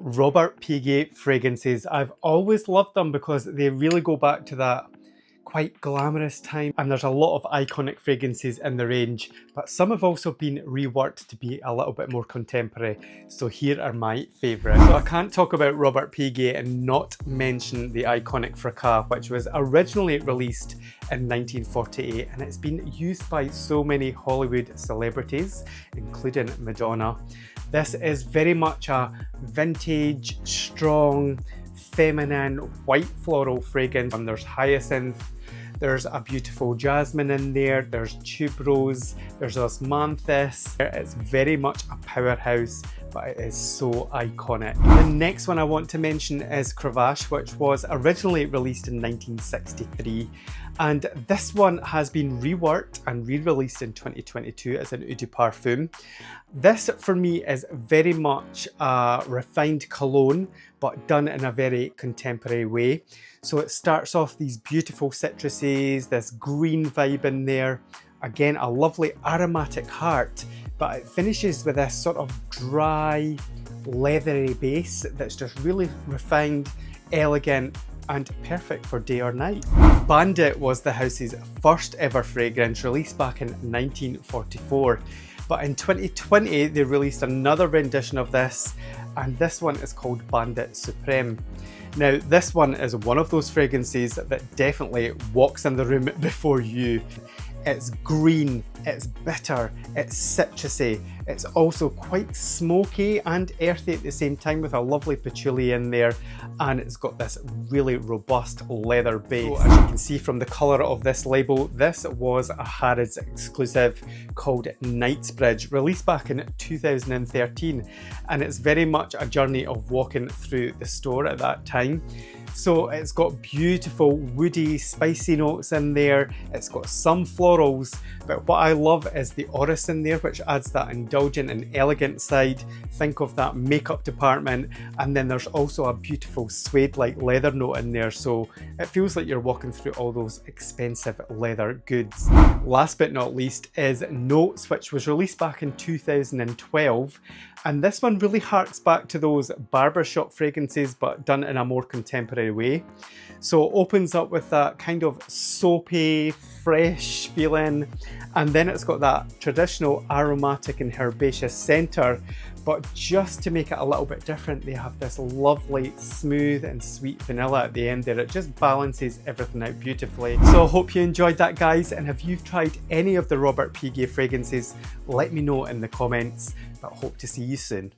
Robert Piguet Fragrances. I've always loved them because they really go back to that quite glamorous time, and there's a lot of iconic fragrances in the range, but some have also been reworked to be a little bit more contemporary. So here are my favourites. So I can't talk about Robert Piguet and not mention the iconic Fracas, which was originally released in 1948, and it's been used by so many Hollywood celebrities, including Madonna. This is very much a vintage, strong, feminine, white floral fragrance, and there's hyacinth, there's a beautiful jasmine in there, there's tuberose, there's osmanthus. It's very much a powerhouse, but it is so iconic. The next one I want to mention is Cravache, which was originally released in 1963. And this one has been reworked and re-released in 2022 as an eau de parfum. This for me is very much a refined cologne, but done in a very contemporary way. So it starts off these beautiful citruses, this green vibe in there. Again, a lovely aromatic heart, but it finishes with this sort of dry, leathery base that's just really refined, elegant, and perfect for day or night. Bandit was the house's first ever fragrance, released back in 1944. But in 2020, they released another rendition of this, and this one is called Bandit Supreme. Now, this one is one of those fragrances that definitely walks in the room before you. It's green, it's bitter, it's citrusy, it's also quite smoky and earthy at the same time with a lovely patchouli in there, and it's got this really robust leather base. So as you can see from the colour of this label, this was a Harrods exclusive called Knightsbridge, released back in 2013, and it's very much a journey of walking through the store at that time. So it's got beautiful woody, spicy notes in there. It's got some florals, but what I love is the orris in there, which adds that indulgent and elegant side. Think of that makeup department. And then there's also a beautiful suede-like leather note in there. So it feels like you're walking through all those expensive leather goods. Last but not least is Notes, which was released back in 2012. And this one really harks back to those barbershop fragrances, but done in a more contemporary way. So it opens up with that kind of soapy, fresh feeling, and then it's got that traditional aromatic and herbaceous centre, but just to make it a little bit different, they have this lovely, smooth and sweet vanilla at the end there. It just balances everything out beautifully. So I hope you enjoyed that, guys, and if you've tried any of the Robert Piguet fragrances, let me know in the comments, but hope to see you soon.